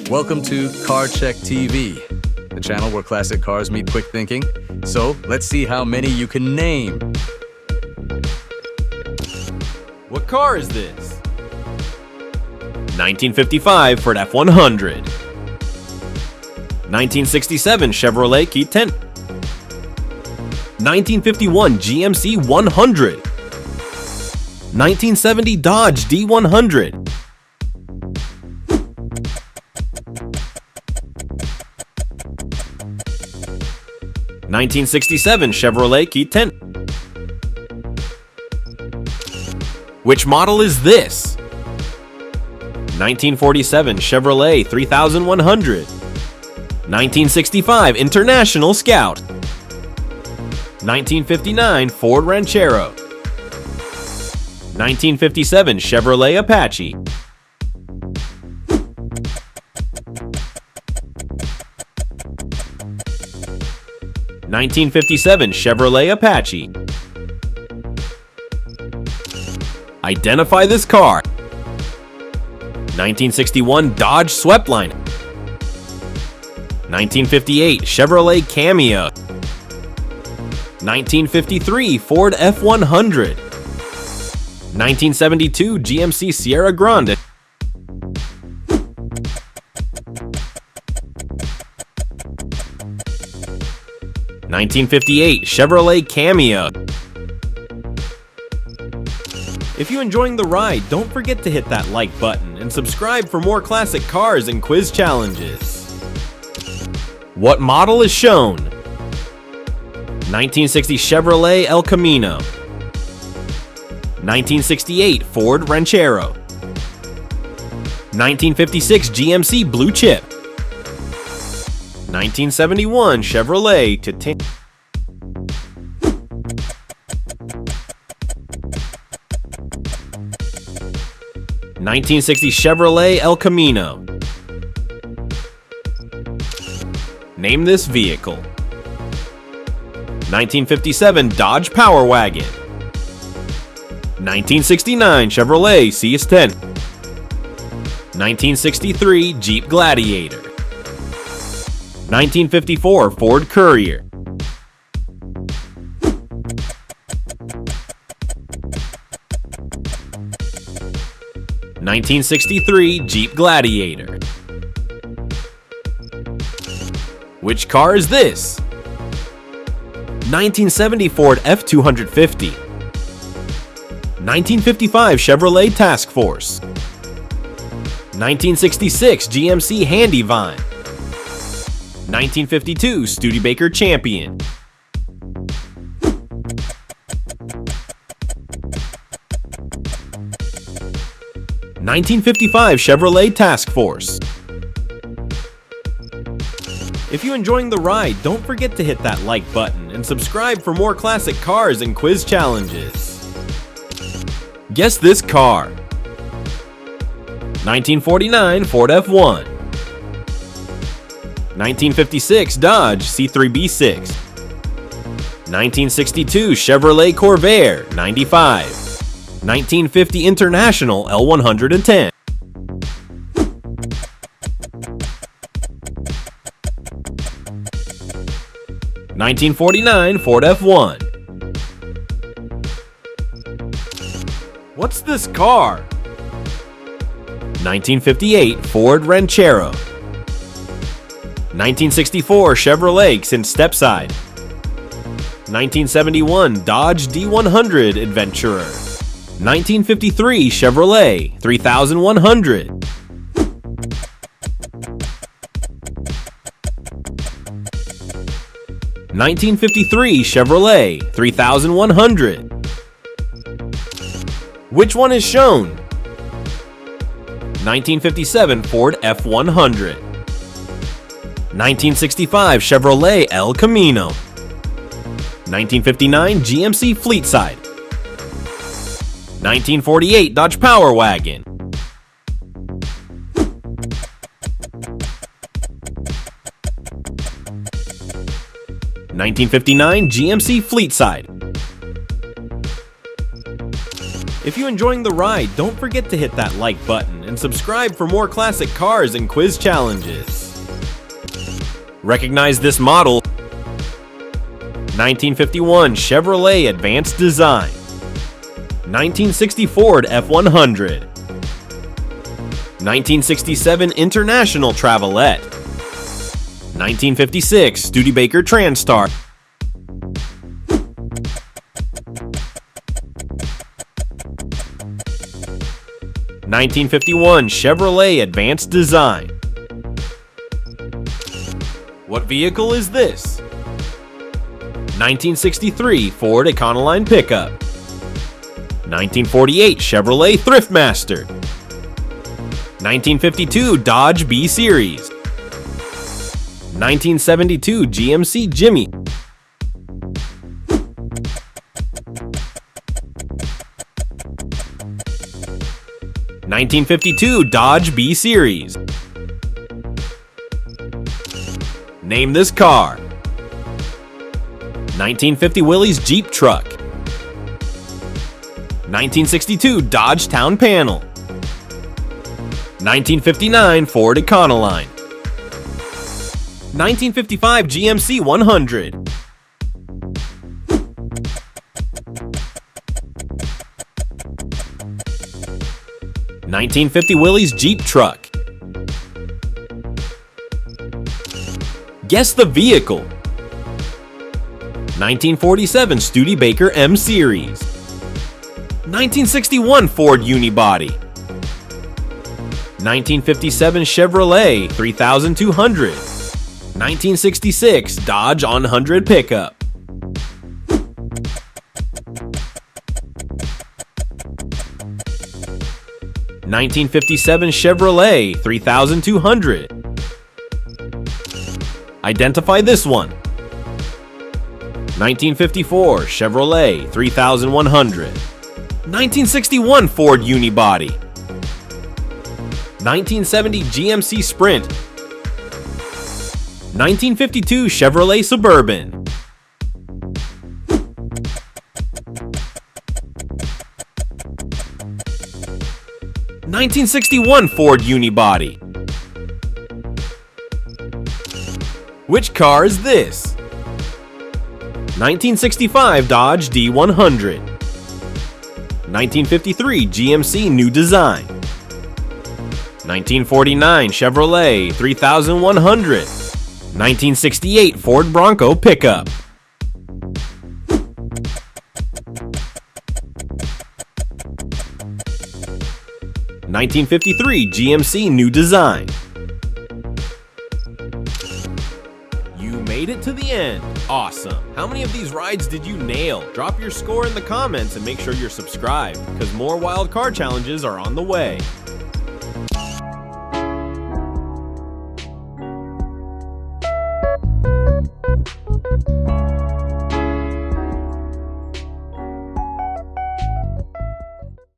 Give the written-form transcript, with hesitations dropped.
Welcome to Car Check TV, the channel where classic cars meet quick thinking. So let's see how many you can name. What car is this? 1955 Ford F100. 1967 Chevrolet Key 10. 1951 GMC 100. 1970 Dodge D100. 1967 Chevrolet Key 10. Which model is this? 1947 Chevrolet 3100. 1965 International Scout. 1959 Ford Ranchero. 1957 Chevrolet Apache. 1957 Chevrolet Apache. Identify this car. 1961 Dodge Sweepline. 1958 Chevrolet Cameo. 1953 Ford F100. 1972 GMC Sierra Grande. 1958 Chevrolet Cameo. If you're enjoying the ride, don't forget to hit that like button and subscribe for more classic cars and quiz challenges. What model is shown? 1960 Chevrolet El Camino. 1968 Ford Ranchero. 1956 GMC Blue Chip. 1971 Chevrolet Titan. 1960 Chevrolet El Camino. Name this vehicle. 1957 Dodge Power Wagon. 1969 Chevrolet CS10. 1963 Jeep Gladiator. 1954 Ford Courier. 1963 Jeep Gladiator. Which car is this? 1970 Ford F250. 1955 Chevrolet Task Force. 1966 GMC Handy Vine. 1952 Studebaker Champion. 1955 Chevrolet Task Force. If you're enjoying the ride, don't forget to hit that like button and subscribe for more classic cars and quiz challenges. Guess this car. 1949 Ford F1. 1956 Dodge C3B6. 1962 Chevrolet Corvair 95. 1950 International L110. 1949 Ford F1. What's this car? 1958 Ford Ranchero. 1964 Chevrolet since Stepside. 1971 Dodge D100 Adventurer. 1953 Chevrolet 3100. 1953 Chevrolet 3100. Which one is shown? 1957 Ford F100. 1965 Chevrolet El Camino. 1959 GMC Fleetside. 1948 Dodge Power Wagon. 1959 GMC Fleetside. If you're enjoying the ride, don't forget to hit that like button and subscribe for more classic cars and quiz challenges. Recognize this model? 1951 Chevrolet Advanced Design, 1960 Ford F100, 1967 International Travelette, 1956 Studebaker Transstar, 1951 Chevrolet Advanced Design. What vehicle is this? 1963 Ford Econoline Pickup, 1948 Chevrolet Thriftmaster, 1952 Dodge B-Series, 1972 GMC Jimmy, 1952 Dodge B-Series. Name this car. 1950 Willys Jeep Truck, 1962 Dodge Town Panel, 1959 Ford Econoline, 1955 GMC 100, 1950 Willys Jeep Truck. Guess the vehicle. 1947 Studebaker M Series, 1961 Ford Unibody, 1957 Chevrolet 3200, 1966 Dodge 100 Pickup, 1957 Chevrolet 3200. Identify this one. 1954 Chevrolet 3100, 1961 Ford Unibody, 1970 GMC Sprint, 1952 Chevrolet Suburban, 1961 Ford Unibody. Which car is this? 1965 Dodge D100, 1953 GMC New Design, 1949 Chevrolet 3100, 1968 Ford Bronco Pickup, 1953 GMC New Design. You made it to the end. Awesome. How many of these rides did you nail? Drop your score in the comments and make sure you're subscribed, because more wild car challenges are on the way.